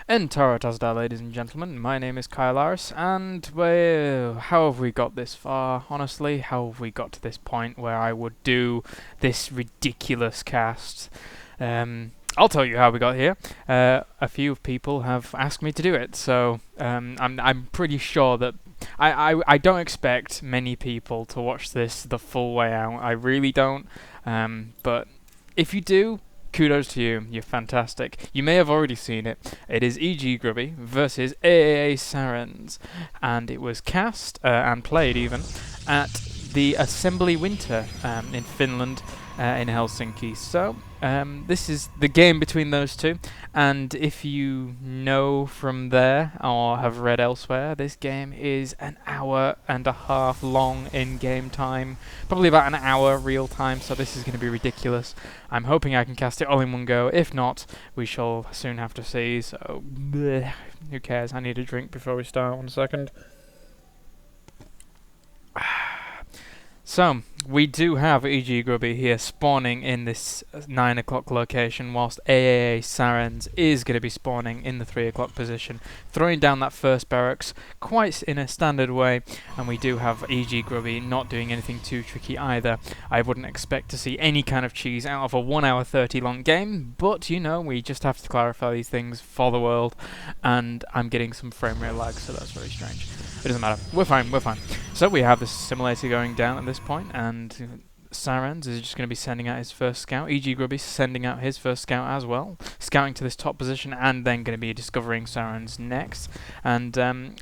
And Tara Tazda, ladies and gentlemen, my name is aAaSirenS, and well, how have we got this far? Honestly, how have we got to this point where I would do this ridiculous cast? I'll tell you how we got here. A few people have asked me to do it, so I'm pretty sure that I don't expect many people to watch this the full way out. I really don't. But if you do, kudos to you. You're fantastic. You may have already seen it. It is EGGrubby versus aAaSirenS, and it was cast and played even at the Assembly Winter in Finland, in Helsinki. So this is the game between those two, and if you know from there or have read elsewhere, this game is an hour and a half long in game time, probably about an hour real time, so this is going to be ridiculous. I'm hoping I can cast it all in one go. If not, we shall soon have to see, so bleh, who cares. I need a drink before we start. 1 second. So, we do have EGGrubby here spawning in this 9 o'clock location, whilst aAaSirenS is going to be spawning in the 3 o'clock position, throwing down that first barracks quite in a standard way, and we do have EGGrubby not doing anything too tricky either. I wouldn't expect to see any kind of cheese out of a 1 hour 30 long game, but you know, we just have to clarify these things for the world, and I'm getting some frame rate lag, so that's very strange. It doesn't matter. We're fine, we're fine. So we have the simulator going down at this point, and aAaSirenS is just going to be sending out his first scout. EGGrubby sending out his first scout as well, scouting to this top position, and then going to be discovering aAaSirenS next. And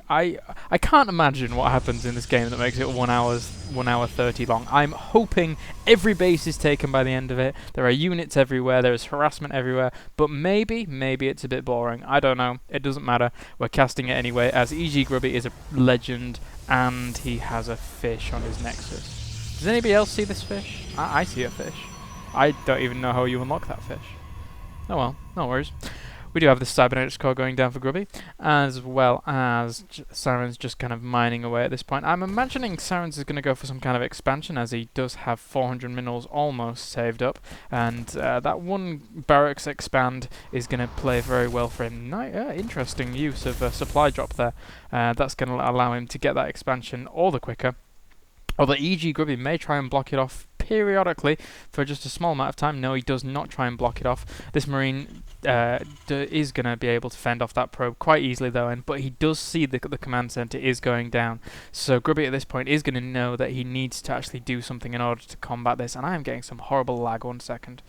I can't imagine what happens in this game that makes it 1 hour 30 long. I'm hoping every base is taken by the end of it. There are units everywhere. There is harassment everywhere. But maybe it's a bit boring. I don't know. It doesn't matter. We're casting it anyway, as EGGrubby is a legend, and he has a fish on his nexus. Does anybody else see this fish? I see a fish. I don't even know how you unlock that fish. Oh well, no worries. We do have the cybernetics core going down for Grubby, as well as aAaSirenS just kind of mining away at this point. I'm imagining aAaSirenS is going to go for some kind of expansion, as he does have 400 minerals almost saved up, and that one barracks expand is going to play very well for him. Interesting use of a supply drop there. That's going to allow him to get that expansion all the quicker. Although EGGrubby may try and block it off periodically for just a small amount of time. No, he does not try and block it off. This Marine is going to be able to fend off that probe quite easily though, but he does see the command center is going down. So Grubby at this point is going to know that he needs to actually do something in order to combat this, and I am getting some horrible lag. 1 second.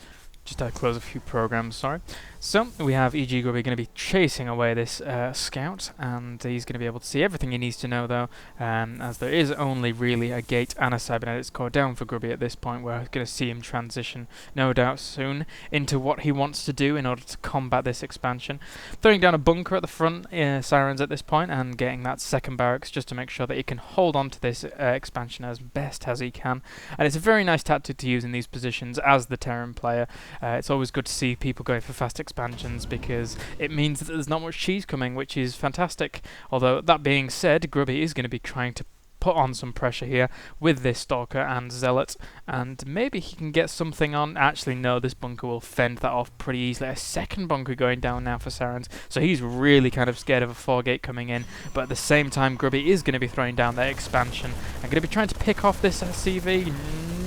Just had to close a few programs, sorry. So, we have EGGrubby going to be chasing away this scout, and he's going to be able to see everything he needs to know, though, as there is only really a gate and a cybernetics core down for Grubby at this point. We're going to see him transition, no doubt soon, into what he wants to do in order to combat this expansion. Throwing down a bunker at the front, aAaSirenS at this point, and getting that second barracks just to make sure that he can hold on to this expansion as best as he can. And it's a very nice tactic to use in these positions as the Terran player. It's always good to see people going for fast expansions, because it means that there's not much cheese coming, which is fantastic. Although, that being said, Grubby is going to be trying to put on some pressure here with this Stalker and Zealot, and maybe he can get something on. Actually, no, this bunker will fend that off pretty easily. A second bunker going down now for aAaSirenS, so he's really kind of scared of a 4-gate coming in, but at the same time, Grubby is going to be throwing down that expansion and going to be trying to pick off this CV.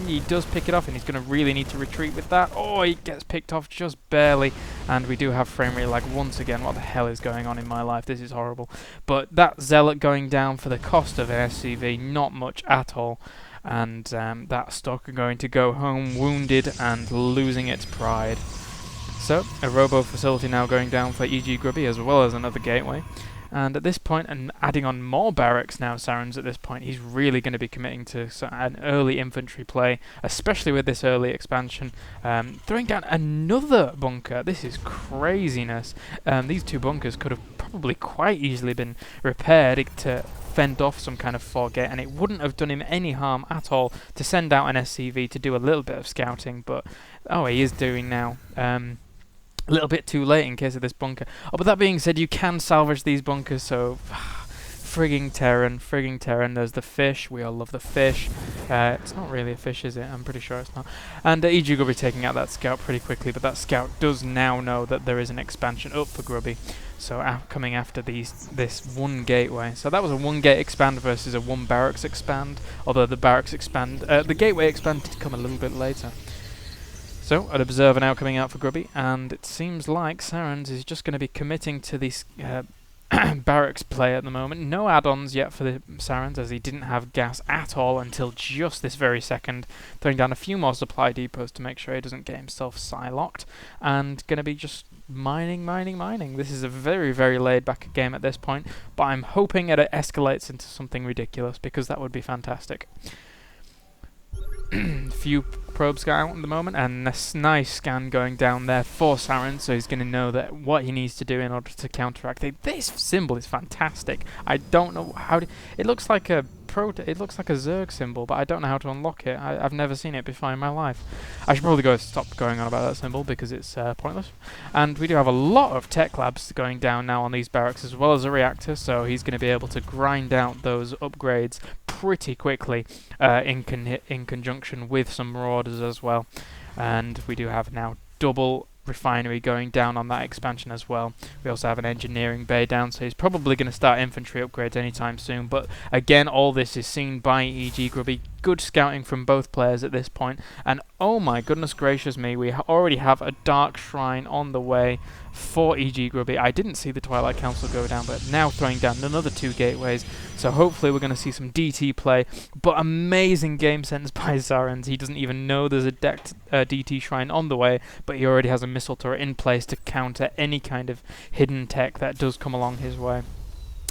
He does pick it off, and he's going to really need to retreat with that. Oh, he gets picked off just barely, and we do have frame rate lag once again. What the hell is going on in my life? This is horrible. But that Zealot going down for the cost of an SCV, not much at all, and that Stalker going to go home wounded and losing its pride. So, a robo facility now going down for EGGrubby, as well as another gateway. And at this point, and adding on more barracks now, aAaSirenS at this point, he's really going to be committing to an early infantry play, especially with this early expansion. Throwing down another bunker. This is craziness. These two bunkers could have probably quite easily been repaired to fend off some kind of 4-gate, and it wouldn't have done him any harm at all to send out an SCV to do a little bit of scouting, but oh, he is doing now. A little bit too late in case of this bunker. Oh, but that being said, you can salvage these bunkers, so frigging Terran. There's the fish. We all love the fish. It's not really a fish, is it? I'm pretty sure it's not. And EGGrubby taking out that scout pretty quickly, but that scout does now know that there is an expansion up for Grubby. So coming after this one gateway. So that was a one gate expand versus a one barracks expand. Although the barracks expand, the gateway expand did come a little bit later. So an observer now coming out for Grubby, and it seems like aAaSirenS is just going to be committing to this barracks play at the moment. No add-ons yet for the aAaSirenS, as he didn't have gas at all until just this very second. Throwing down a few more supply depots to make sure he doesn't get himself silo-locked, and going to be just mining. This is a very, very laid-back game at this point, but I'm hoping it escalates into something ridiculous, because that would be fantastic. Few probes go out at the moment, and this nice scan going down there for aAaSirenS, so he's going to know that what he needs to do in order to counteract it. This symbol is fantastic. I don't know how it looks like a it looks like a Zerg symbol, but I don't know how to unlock it. I've never seen it before in my life. I should probably stop going on about that symbol because it's pointless. And we do have a lot of tech labs going down now on these barracks, as well as a reactor, so he's going to be able to grind out those upgrades pretty quickly in conjunction with some marauders as well. And we do have now double refinery going down on that expansion as well. We also have an engineering bay down, so he's probably going to start infantry upgrades anytime soon. But again, all this is seen by EGGrubby. Good scouting from both players at this point, and oh my goodness gracious me, we already have a dark shrine on the way for EGGrubby. I didn't see the Twilight Council go down, but now throwing down another 2 gateways, so hopefully we're going to see some DT play. But amazing game sense by aAaSirenS. He doesn't even know there's a decked DT shrine on the way, but he already has a missile turret in place to counter any kind of hidden tech that does come along his way.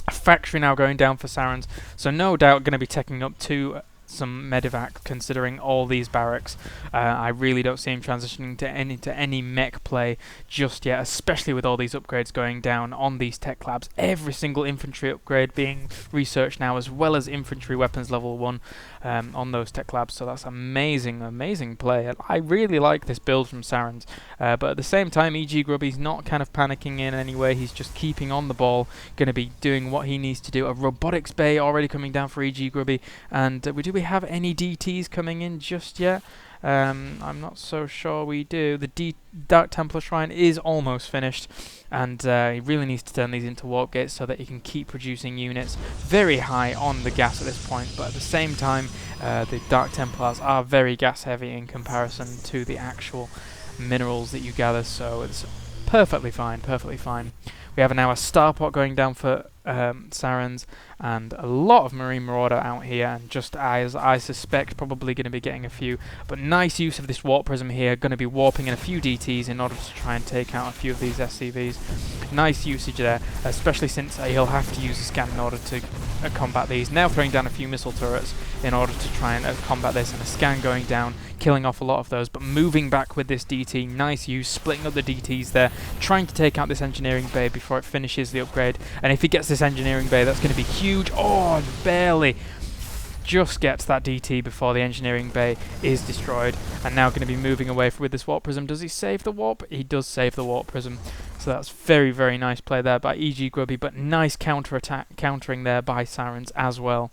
A factory now going down for aAaSirenS, so no doubt going to be taking up some medevac, considering all these barracks. I really don't see him transitioning to any mech play just yet, especially with all these upgrades going down on these tech labs. Every single infantry upgrade being researched now, as well as infantry weapons level 1 on those tech labs, so that's amazing play. I really like this build from aAaSirenS, but at the same time EGGrubby's not kind of panicking in any way. He's just keeping on the ball, going to be doing what he needs to do. A robotics bay already coming down for EGGrubby, and do we have any DTs coming in just yet? I'm not so sure we do. The Dark Templar Shrine is almost finished, and he really needs to turn these into warp gates so that he can keep producing units very high on the gas at this point. But at the same time, the Dark Templars are very gas heavy in comparison to the actual minerals that you gather, so it's perfectly fine. We have now a starport going down for aAaSirenS, and a lot of Marine Marauder out here, and just as I suspect probably going to be getting a few, but nice use of this warp prism here, going to be warping in a few DTs in order to try and take out a few of these SCVs. Nice usage there, especially since he'll have to use a scan in order to combat these. Now throwing down a few missile turrets in order to try and combat this, and a scan going down, killing off a lot of those, but moving back with this DT. Nice use, splitting up the DTs there, trying to take out this engineering bay before it finishes the upgrade. And if he gets this engineering bay, that's going to be huge. Oh, barely just gets that DT before the engineering bay is destroyed. And now going to be moving away with this warp prism. Does he save the warp? He does save the warp prism. So that's very nice play there by EGGrubby, but nice countering there by aAaSirenS as well.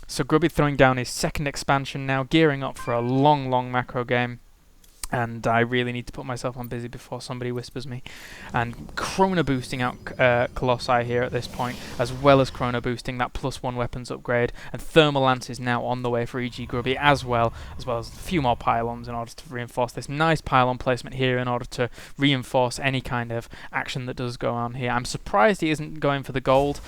So Grubby throwing down his second expansion now, gearing up for a long macro game. And I really need to put myself on busy before somebody whispers me. And chrono boosting out Colossi here at this point, as well as chrono boosting that +1 weapons upgrade. And Thermal Lance is now on the way for EGGrubby as well as a few more pylons in order to reinforce this nice pylon placement here in order to reinforce any kind of action that does go on here. I'm surprised he isn't going for the gold.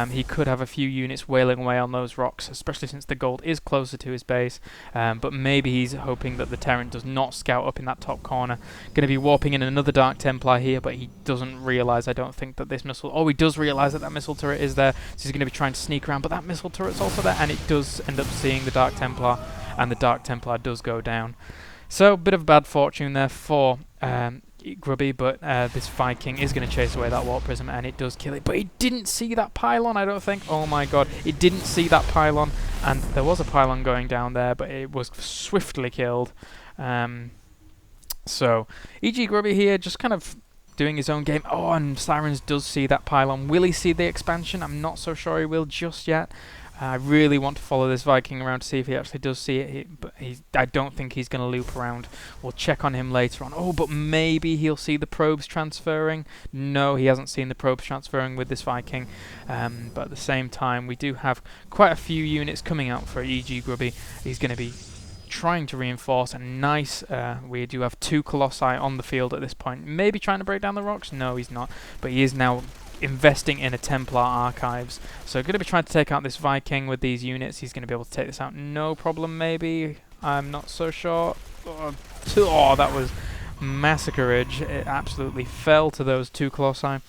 He could have a few units wailing away on those rocks, especially since the gold is closer to his base. But maybe he's hoping that the Terran does not scout up in that top corner. Going to be warping in another Dark Templar here, but he doesn't realise, I don't think, that this missile... Oh, he does realise that missile turret is there, so he's going to be trying to sneak around, but that missile turret's also there, and it does end up seeing the Dark Templar, and the Dark Templar does go down. So, a bit of bad fortune there for Grubby, but this Viking is going to chase away that warp prism, and it does kill it. But he didn't see that pylon, I don't think. Oh my god, it didn't see that pylon, and there was a pylon going down there, but it was swiftly killed. So EGGrubby here just kind of doing his own game. Oh, and Sirens does see that pylon. Will he see the expansion? I'm not so sure he will just yet. I really want to follow this Viking around to see if he actually does see it, but I don't think he's going to loop around. We'll check on him later on. Oh, but maybe he'll see the probes transferring. No, he hasn't seen the probes transferring with this Viking. But at the same time, we do have quite a few units coming out for EGGrubby. He's going to be trying to reinforce, and nice, we do have 2 Colossi on the field at this point. Maybe trying to break down the rocks? No, he's not. But he is now investing in a Templar archives. So going to be trying to take out this Viking with these units. He's going to be able to take this out no problem, maybe. I'm not so sure. Oh, that was massacreage. It absolutely fell to those 2 Colossi.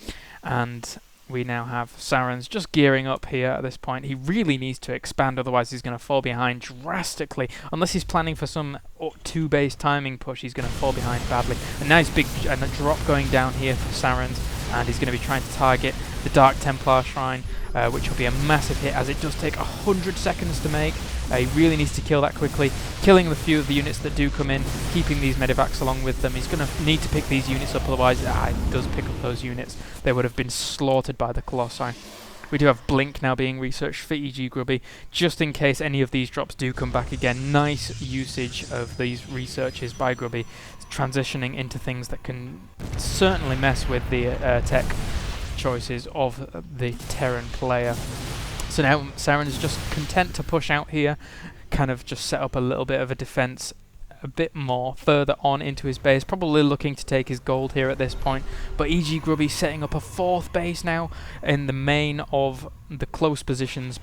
And we now have SC2 just gearing up here at this point. He really needs to expand, otherwise he's going to fall behind drastically. Unless he's planning for some 2-base timing push, he's going to fall behind badly. A nice big drop going down here for SC2, and he's going to be trying to target the Dark Templar Shrine, which will be a massive hit, as it does take 100 seconds to make. He really needs to kill that quickly, killing the few of the units that do come in, keeping these medivacs along with them. He's going to need to pick these units up, otherwise he does pick up those units. They would have been slaughtered by the Colossi. We do have Blink now being researched for EGGrubby, just in case any of these drops do come back again. Nice usage of these researches by Grubby, transitioning into things that can certainly mess with the tech choices of the Terran player. So now SC2 is just content to push out here, kind of just set up a little bit of a defense a bit more further on into his base, probably looking to take his gold here at this point. But EGGrubby setting up a 4th base now in the main of the close positions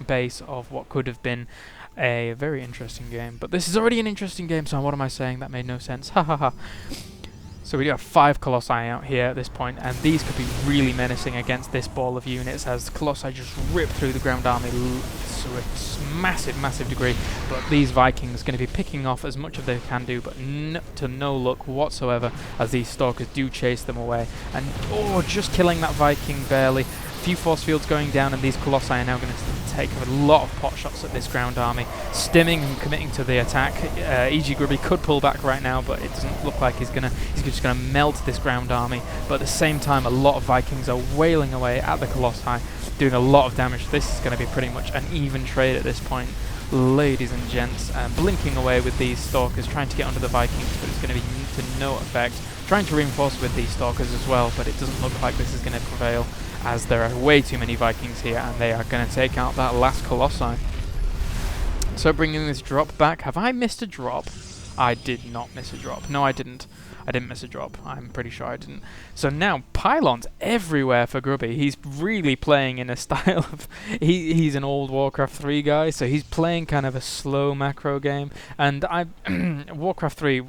base of what could have been a very interesting game. But this is already an interesting game, so what am I saying? That made no sense. Ha ha ha. So we do have 5 Colossi out here at this point, and these could be really menacing against this ball of units, as the Colossi just rip through the ground army to a massive degree. But these Vikings are going to be picking off as much as they can do, but to no luck whatsoever, as these Stalkers do chase them away. And just killing that Viking barely. Few force fields going down, and these Colossi are now going to take a lot of pot shots at this ground army, stimming and committing to the attack. EGGrubby could pull back right now, but it doesn't look like he's just going to melt this ground army. But at the same time, a lot of Vikings are wailing away at the Colossi, doing a lot of damage. This is going to be pretty much an even trade at this point, ladies and gents. Blinking away with these Stalkers, trying to get onto the Vikings, but it's going to be to no effect. Trying to reinforce with these Stalkers as well, but it doesn't look like this is going to prevail, as there are way too many Vikings here, and they are going to take out that last Colossi. So bringing this drop back. Have I missed a drop? I did not miss a drop. No, I didn't. I didn't miss a drop. I'm pretty sure I didn't. So now pylons everywhere for Grubby. He's really playing in a style of... He's an old Warcraft 3 guy, so he's playing kind of a slow macro game. And Warcraft 3...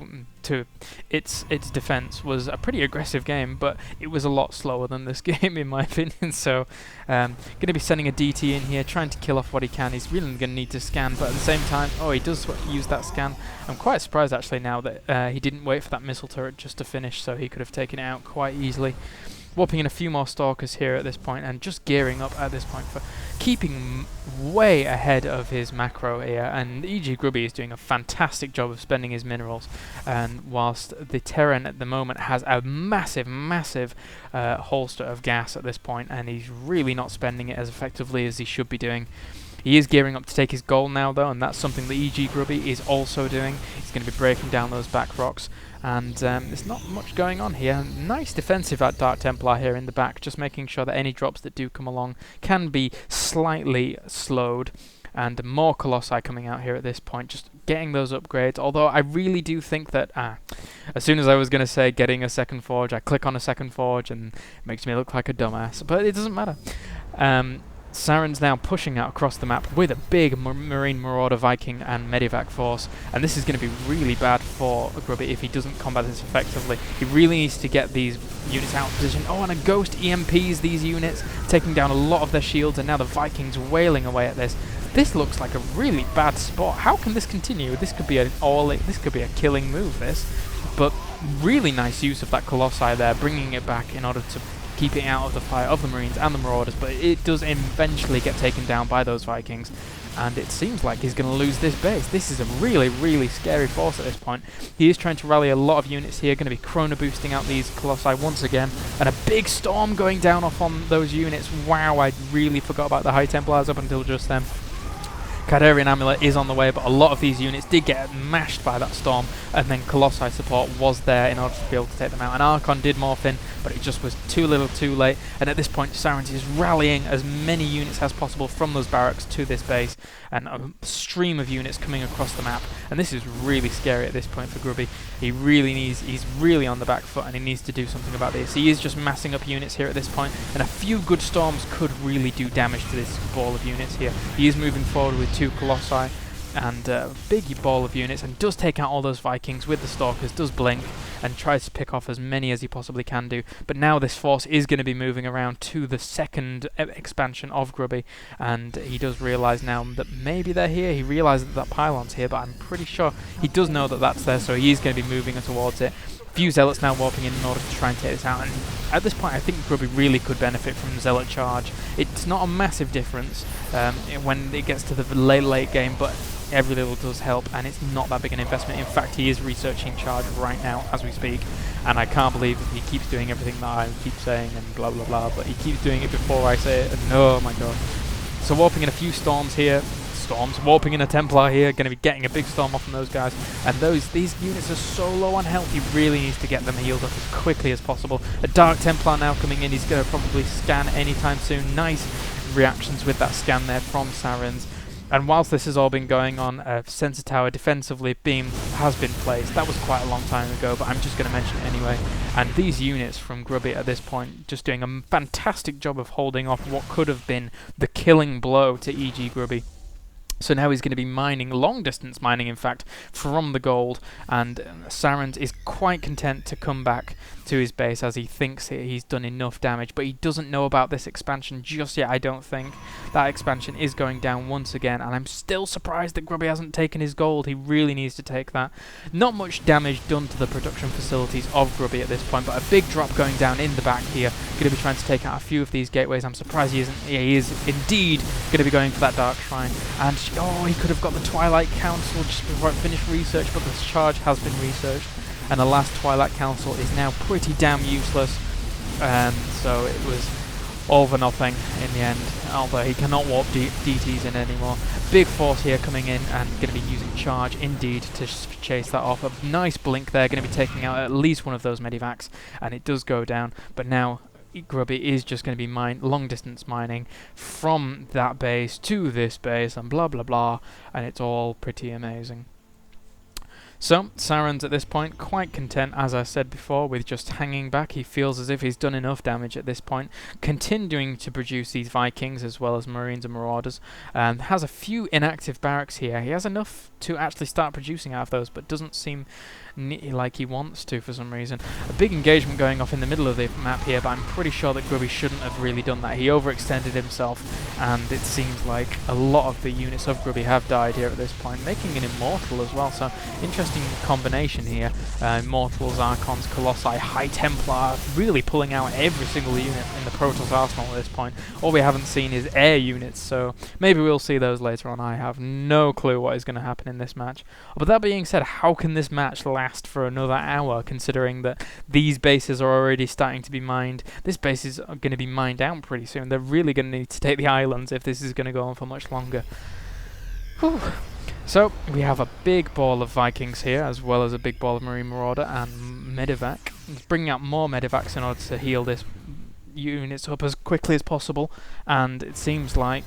to its defense was a pretty aggressive game, but it was a lot slower than this game in my opinion. So going to be sending a DT in here, trying to kill off what he can. He's really going to need to scan, but at the same time, he does use that scan. I'm quite surprised actually now that he didn't wait for that missile turret just to finish, so he could have taken it out quite easily. Whopping in a few more Stalkers here at this point, and just gearing up at this point for keeping way ahead of his macro here. And EGGrubby is doing a fantastic job of spending his minerals, and whilst the Terran at the moment has a massive holster of gas at this point, and he's really not spending it as effectively as he should be doing. He is gearing up to take his goal now though, and that's something that EGGrubby is also doing. He's going to be breaking down those back rocks, and there's not much going on here. Nice defensive at Dark Templar here in the back, just making sure that any drops that do come along can be slightly slowed. And more Colossi coming out here at this point, just getting those upgrades. Although I really do think that, as soon as I was going to say getting a second forge, I click on a second forge and it makes me look like a dumbass. But it doesn't matter. SC2's now pushing out across the map with a big Marine Marauder Viking and Medivac force, and this is going to be really bad for Grubby if he doesn't combat this effectively. He really needs to get these units out of position. And a Ghost EMPs these units, taking down a lot of their shields, and now the Vikings wailing away at this. This looks like a really bad spot. How can this continue? This could be this could be a killing move, this. But really nice use of that Colossi there, bringing it back in order to keep it out of the fire of the Marines and the Marauders, but it does eventually get taken down by those Vikings. and it seems like he's going to lose this base. This is a really, really scary force at this point. He is trying to rally a lot of units here, going to be chrono boosting out these Colossi once again, and a big storm going down off on those units. Wow, I really forgot about the High Templars up until just then. Cadarian Amulet is on the way, but a lot of these units did get mashed by that storm, and then Colossi support was there in order to be able to take them out. And Archon did morph in, but it just was too little too late, and at this point SC2 is rallying as many units as possible from those barracks to this base, and a stream of units coming across the map, and this is really scary at this point for Grubby. He's really on the back foot, and he needs to do something about this. He is just massing up units here at this point, and a few good storms could really do damage to this ball of units here. He is moving forward with 2 Colossi and a big ball of units, and does take out all those Vikings with the Stalkers, does blink and tries to pick off as many as he possibly can do. But now this force is going to be moving around to the second expansion of Grubby, and he does realise now that maybe they're here. He realises that pylon's here, but I'm pretty sure he does know that that's there, so he is going to be moving towards it. Few Zealots now warping in order to try and take this out, and at this point I think Grubby really could benefit from Zealot charge. It's not a massive difference when it gets to the late game, but every little does help, and it's not that big an investment. In fact, he is researching charge right now as we speak, and I can't believe that he keeps doing everything that I keep saying and blah blah blah, but he keeps doing it before I say it, and oh my god. So warping in a few storms here, warping in a Templar here, going to be getting a big storm off from those guys, and these units are so low on health, he really needs to get them healed up as quickly as possible. A Dark Templar now coming in, he's going to probably scan anytime soon. Nice reactions with that scan there from aAaSirenS. And whilst this has all been going on, Sensor Tower defensively beam has been placed. That was quite a long time ago, but I'm just going to mention it anyway. And these units from Grubby at this point just doing a fantastic job of holding off what could have been the killing blow to EGGrubby. So now he's going to be mining, long distance mining in fact, from the gold, and aAaSirenS is quite content to come back to his base as he thinks he's done enough damage, but he doesn't know about this expansion just yet, I don't think. That expansion is going down once again, and I'm still surprised that Grubby hasn't taken his gold. He really needs to take that. Not much damage done to the production facilities of Grubby at this point, but a big drop going down in the back here. Going to be trying to take out a few of these gateways. I'm surprised he isn't. Yeah, he is indeed going to be going for that Dark Shrine, and oh, he could have got the Twilight Council just before it finished research, but the charge has been researched, and the last Twilight Council is now pretty damn useless, and so it was all for nothing in the end, although he cannot warp DTs in anymore. Big force here coming in, and going to be using charge indeed to chase that off. A nice blink there, going to be taking out at least one of those medivacs, and it does go down, but now Grubby is just going to be long distance mining from that base to this base and blah blah blah, and it's all pretty amazing. So aAaSirenS at this point quite content, as I said before, with just hanging back. He feels as if he's done enough damage at this point, continuing to produce these Vikings as well as Marines and Marauders, and has a few inactive barracks here. He has enough to actually start producing out of those, but doesn't seem like he wants to for some reason. A big engagement going off in the middle of the map here, but I'm pretty sure that Grubby shouldn't have really done that. He overextended himself, and it seems like a lot of the units of Grubby have died here at this point, making an Immortal as well, so interesting combination here. Immortals, Archons, Colossi, High Templar, really pulling out every single unit in the Protoss arsenal at this point. All we haven't seen is air units, so maybe we'll see those later on. I have no clue what is going to happen in this match. But that being said, how can this match last for another hour, considering that these bases are already starting to be mined? This base is going to be mined out pretty soon. They're really going to need to take the islands if this is going to go on for much longer. Whew. So we have a big ball of Vikings here, as well as a big ball of Marine Marauder and Medivac. It's bringing out more Medivacs in order to heal this units up as quickly as possible, and it seems like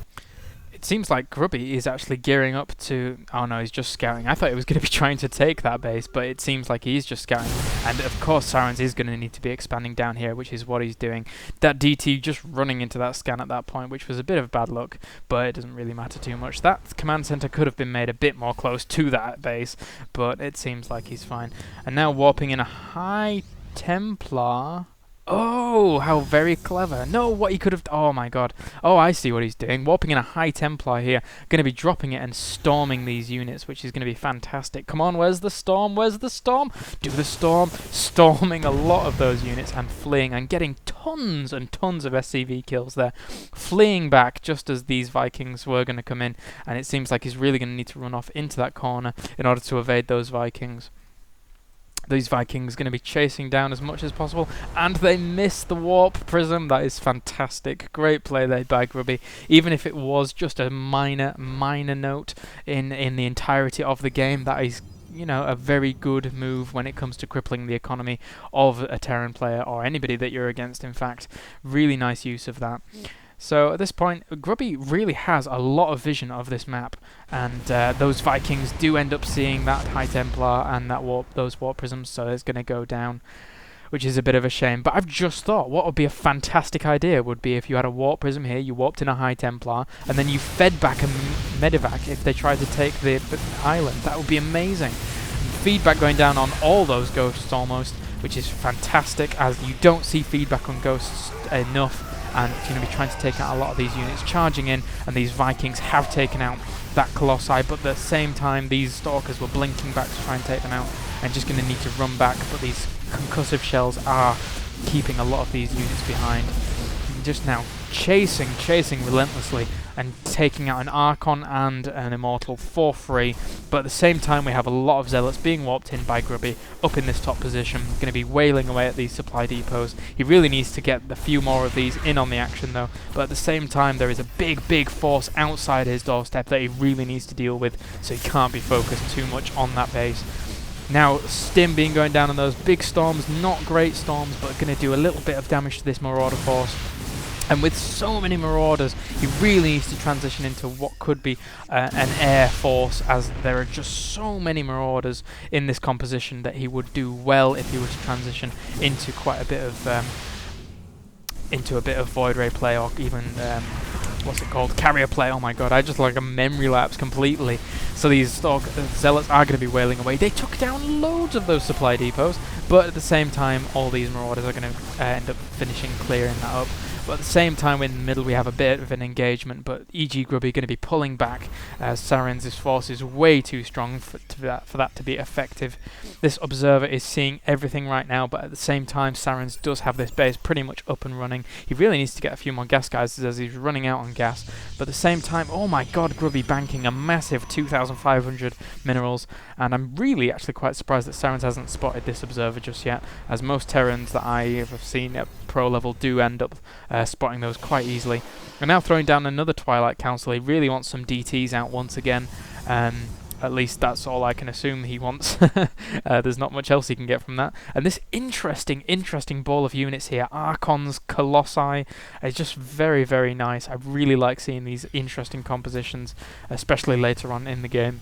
Grubby is actually gearing up to... Oh no, he's just scouting. I thought he was going to be trying to take that base, but it seems like he's just scouting. And of course aAaSirenS is going to need to be expanding down here, which is what he's doing. That DT just running into that scan at that point, which was a bit of bad luck, but it doesn't really matter too much. That command center could have been made a bit more close to that base, but it seems like he's fine. And now warping in a High Templar... Oh, how very clever. No, what he could have... Oh, my God. Oh, I see what he's doing. Warping in a high Templar here. Going to be dropping it and storming these units, which is going to be fantastic. Come on, where's the storm? Where's the storm? Do the storm. Storming a lot of those units and fleeing and getting tons and tons of SCV kills there. Fleeing back just as these Vikings were going to come in. And it seems like he's really going to need to run off into that corner in order to evade those Vikings. These Vikings going to be chasing down as much as possible, and they miss the warp prism. That is fantastic. Great play there by Grubby. Even if it was just a minor note in the entirety of the game, that is, you know, a very good move when it comes to crippling the economy of a Terran player, or anybody that you're against, in fact. Really nice use of that. So at this point, Grubby really has a lot of vision of this map, and those Vikings do end up seeing that High Templar and that those warp prisms, so it's going to go down, which is a bit of a shame. But I've just thought, what would be a fantastic idea would be if you had a warp prism here, you warped in a High Templar, and then you fed back a medevac if they tried to take the island. That would be amazing. Feedback going down on all those ghosts almost, which is fantastic, as you don't see feedback on ghosts enough. And you're going to be trying to take out a lot of these units charging in, and these Vikings have taken out that Colossi, but at the same time these Stalkers were blinking back to try and take them out, and just going to need to run back, but these concussive shells are keeping a lot of these units behind. Just now chasing relentlessly and taking out an Archon and an Immortal for free, but at the same time we have a lot of Zealots being warped in by Grubby up in this top position, going to be wailing away at these supply depots. He really needs to get a few more of these in on the action though, but at the same time there is a big force outside his doorstep that he really needs to deal with, so he can't be focused too much on that base. Now, Stim being going down on those big storms, not great storms, but going to do a little bit of damage to this Marauder force. And with so many Marauders, he really needs to transition into what could be an air force, as there are just so many Marauders in this composition that he would do well if he were to transition into quite a bit of Void Ray play, or even what's it called, carrier play. Oh my god, I just like a memory lapse completely. So these Zealots are going to be wailing away. They took down loads of those supply depots, but at the same time all these Marauders are going to end up finishing clearing that up. But at the same time, in the middle, we have a bit of an engagement, but EGGrubby going to be pulling back, as aAaSirenS' force is way too strong for that to be effective. This Observer is seeing everything right now, but at the same time, aAaSirenS does have this base pretty much up and running. He really needs to get a few more gas guys, as he's running out on gas. But at the same time, oh my god, Grubby banking a massive 2,500 minerals, and I'm really actually quite surprised that aAaSirenS hasn't spotted this Observer just yet, as most Terrans that I have seen at pro level do end up spotting those quite easily. We're now throwing down another Twilight Council. He really wants some DTs out once again. At least that's all I can assume he wants. There's not much else he can get from that. And this interesting ball of units here, Archons, Colossi, is just very nice. I really like seeing these interesting compositions, especially later on in the game.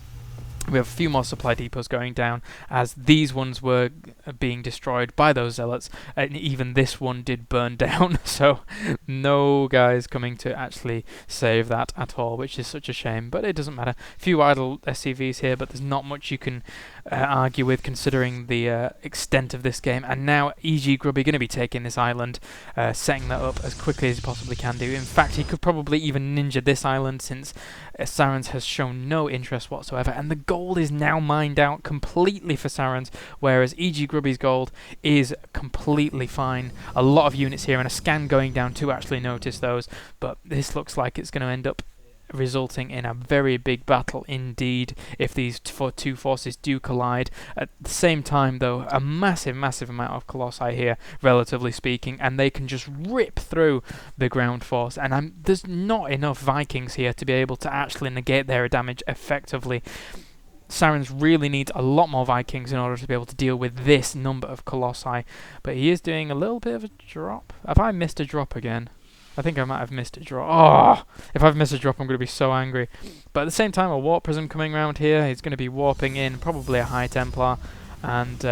We have a few more supply depots going down, as these ones were being destroyed by those Zealots, and even this one did burn down, so no guys coming to actually save that at all, which is such a shame, but it doesn't matter. Few idle SCVs here, but there's not much you can argue with considering the extent of this game. And now EGGrubby going to be taking this island, setting that up as quickly as he possibly can do. In fact, he could probably even ninja this island, since aAaSirenS has shown no interest whatsoever, and the gold is now mined out completely for aAaSirenS, whereas EGGrubby's gold is completely fine. A lot of units here, and a scan going down to actually notice those, but this looks like it's going to end up resulting in a very big battle indeed if these two forces do collide. At the same time though, a massive amount of Colossi here, relatively speaking, and they can just rip through the ground force, and there's not enough Vikings here to be able to actually negate their damage effectively. aAaSirenS really needs a lot more Vikings in order to be able to deal with this number of Colossi, but he is doing a little bit of a drop. Have I missed a drop again? I think I might have missed a drop. Oh! If I've missed a drop, I'm going to be so angry. But at the same time, a Warp Prism coming around here. He's going to be warping in probably a High Templar, and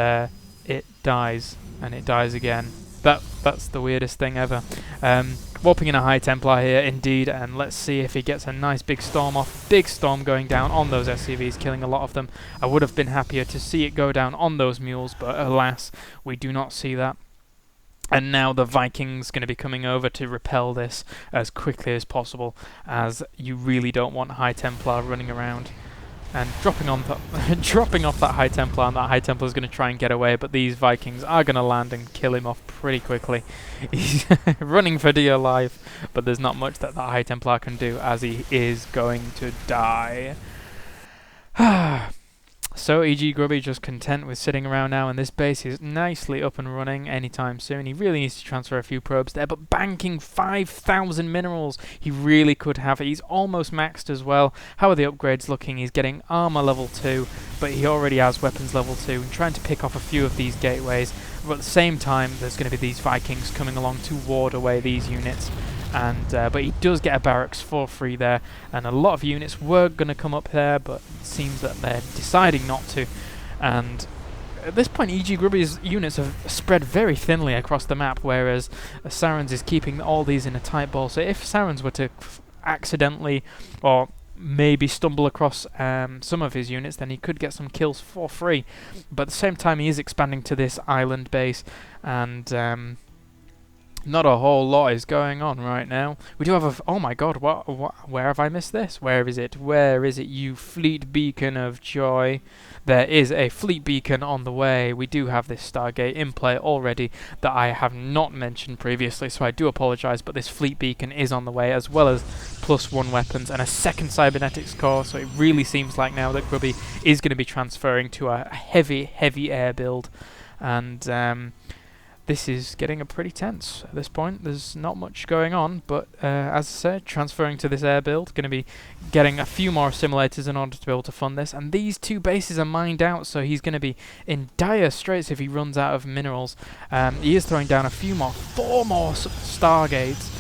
it dies, and it dies again. That's the weirdest thing ever. Warping in a High Templar here, indeed, and let's see if he gets a nice big storm off. Big storm going down on those SCVs, killing a lot of them. I would have been happier to see it go down on those mules, but alas, we do not see that. And now the Vikings going to be coming over to repel this as quickly as possible, as you really don't want High Templar running around and dropping off that High Templar, and that High Templar is going to try and get away, but these Vikings are going to land and kill him off pretty quickly. He's running for dear life, but there's not much that High Templar can do, as he is going to die. So EGGrubby just content with sitting around now, and this base is nicely up and running anytime soon. He really needs to transfer a few probes there, but banking 5,000 minerals, he really could have it. He's almost maxed as well. How are the upgrades looking? He's getting armor level 2, but he already has weapons level 2, and trying to pick off a few of these gateways. But at the same time, there's going to be these Vikings coming along to ward away these units. And but he does get a barracks for free there, and a lot of units were going to come up there, but it seems that they're deciding not to. And at this point, EGGrubby's units have spread very thinly across the map, whereas aAaSirenS is keeping all these in a tight ball. So if aAaSirenS were to accidentally or maybe stumble across some of his units, then he could get some kills for free. But at the same time, he is expanding to this island base, and not a whole lot is going on right now. We do have a... oh my god, what? Where have I missed this? Where is it? Where is it, you fleet beacon of joy? There is a fleet beacon on the way. We do have this Stargate in play already that I have not mentioned previously, so I do apologise, but this fleet beacon is on the way, as well as +1 weapons and a second cybernetics core, so it really seems like now that Grubby is going to be transferring to a heavy air build, and this is getting pretty tense at this point. There's not much going on, but as I said, transferring to this air build, going to be getting a few more simulators in order to be able to fund this, and these 2 bases are mined out, so he's going to be in dire straits if he runs out of minerals. He is throwing down a few more, 4 more Stargates,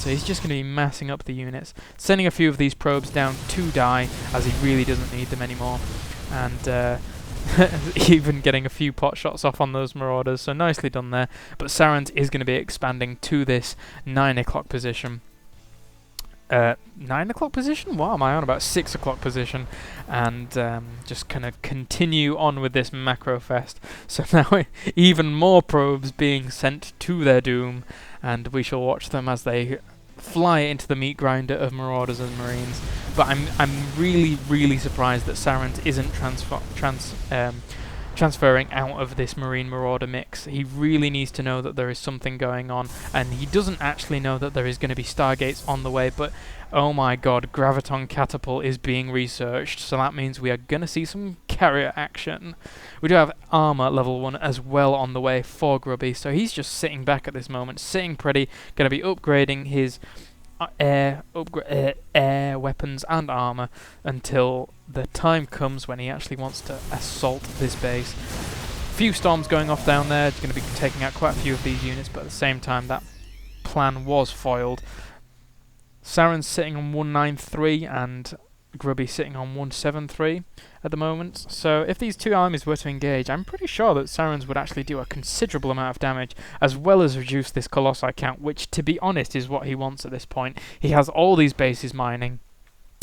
so he's just going to be massing up the units, sending a few of these probes down to die, as he really doesn't need them anymore, and even getting a few pot shots off on those Marauders, so nicely done there. But aAaSirenS is going to be expanding to this 9 o'clock position. 9 o'clock position? What am I on about? 6 o'clock position, and just kind of continue on with this macro fest. So now even more probes being sent to their doom, and we shall watch them as they fly into the meat grinder of Marauders and Marines. But I'm really surprised that aAaSirenS isn't transferring out of this Marine Marauder mix. He really needs to know that there is something going on, and he doesn't actually know that there is going to be Stargates on the way, but oh my god, Graviton Catapult is being researched, so that means we are going to see some carrier action. We do have armor level 1 as well on the way for Grubby, so he's just sitting back at this moment, sitting pretty, going to be upgrading his air weapons and armor until the time comes when he actually wants to assault this base. Few storms going off down there, it's going to be taking out quite a few of these units, but at the same time that plan was foiled. aAaSirenS sitting on 193 and Grubby sitting on 173 at the moment, so if these 2 armies were to engage, I'm pretty sure that aAaSirenS would actually do a considerable amount of damage, as well as reduce this Colossi count, which, to be honest, is what he wants at this point. He has all these bases mining.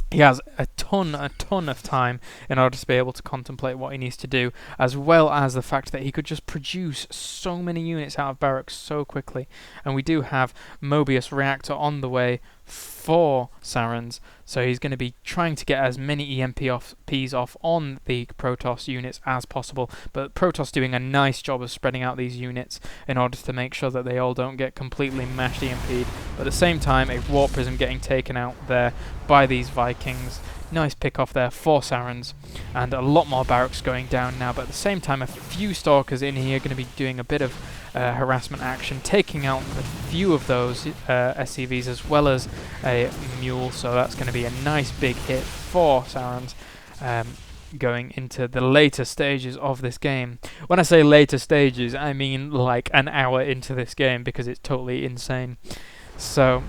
He has a ton of time in order to be able to contemplate what he needs to do, as well as the fact that he could just produce so many units out of barracks so quickly. And we do have Mobius Reactor on the way for aAaSirenS, so he's going to be trying to get as many EMPs off on the Protoss units as possible, but Protoss doing a nice job of spreading out these units in order to make sure that they all don't get completely mashed EMP'd, but at the same time a Warp Prism getting taken out there by these Vikings. Nice pick off there for aAaSirenS, and a lot more barracks going down now, but at the same time a few Stalkers in here going to be doing a bit of harassment action, taking out a few of those SCVs as well as a Mule, so that's going to be a nice big hit for aAaSirenS going into the later stages of this game. When I say later stages, I mean like an hour into this game, because it's totally insane. So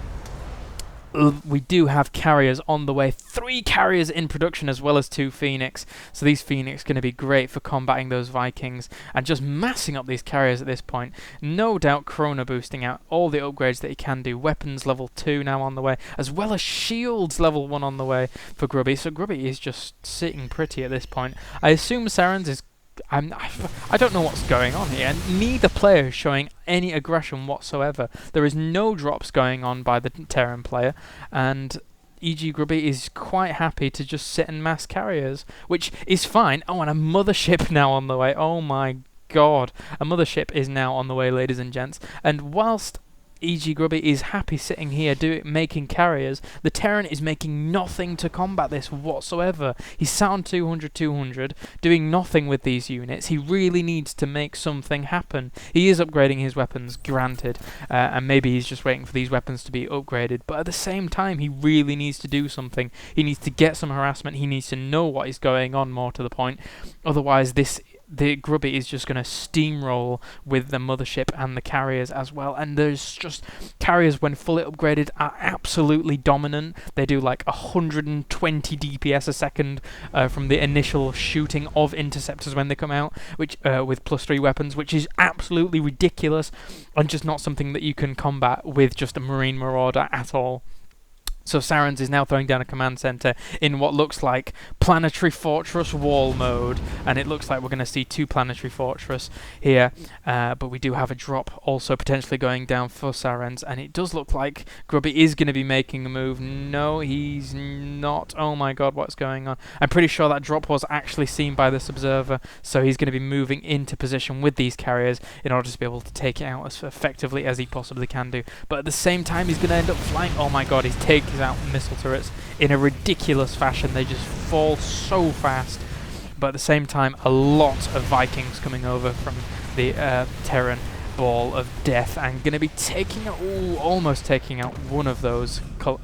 we do have carriers on the way, 3 carriers in production as well as 2 Phoenix, so these Phoenix going to be great for combating those Vikings and just massing up these carriers at this point. No doubt Chrono boosting out all the upgrades that he can do, weapons level 2 now on the way, as well as shields level 1 on the way for Grubby, so Grubby is just sitting pretty at this point. I assume aAaSirenS is I don't know what's going on here. Neither player is showing any aggression whatsoever. There is no drops going on by the Terran player, and EGGrubby is quite happy to just sit and mass carriers, which is fine. Oh, and a mothership now on the way. Oh my god. A mothership is now on the way, ladies and gents. And whilst EGGrubby is happy sitting here making carriers, the Terran is making nothing to combat this whatsoever. He's sat on 200, doing nothing with these units. He really needs to make something happen. He is upgrading his weapons, granted, and maybe he's just waiting for these weapons to be upgraded, but at the same time, he really needs to do something. He needs to get some harassment. He needs to know what is going on, more to the point. Otherwise, the Grubby is just going to steamroll with the mothership and the carriers as well. And there's just carriers, when fully upgraded, are absolutely dominant. They do like 120 DPS a second from the initial shooting of interceptors when they come out, which with +3 weapons, which is absolutely ridiculous and just not something that you can combat with just a Marine Marauder at all. So aAaSirenS is now throwing down a command center in what looks like Planetary Fortress wall mode, and it looks like we're going to see 2 Planetary Fortress here, but we do have a drop also potentially going down for aAaSirenS, and it does look like Grubby is going to be making a move. No, he's not. Oh my god, what's going on? I'm pretty sure that drop was actually seen by this observer, so he's going to be moving into position with these carriers in order to be able to take it out as effectively as he possibly can do. But at the same time, he's going to end up flying. Oh my god, he's taking out missile turrets in a ridiculous fashion. They just fall so fast, but at the same time, a lot of Vikings coming over from the Terran ball of death, and going to be taking out, almost taking out one of those what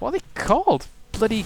are they called? Bloody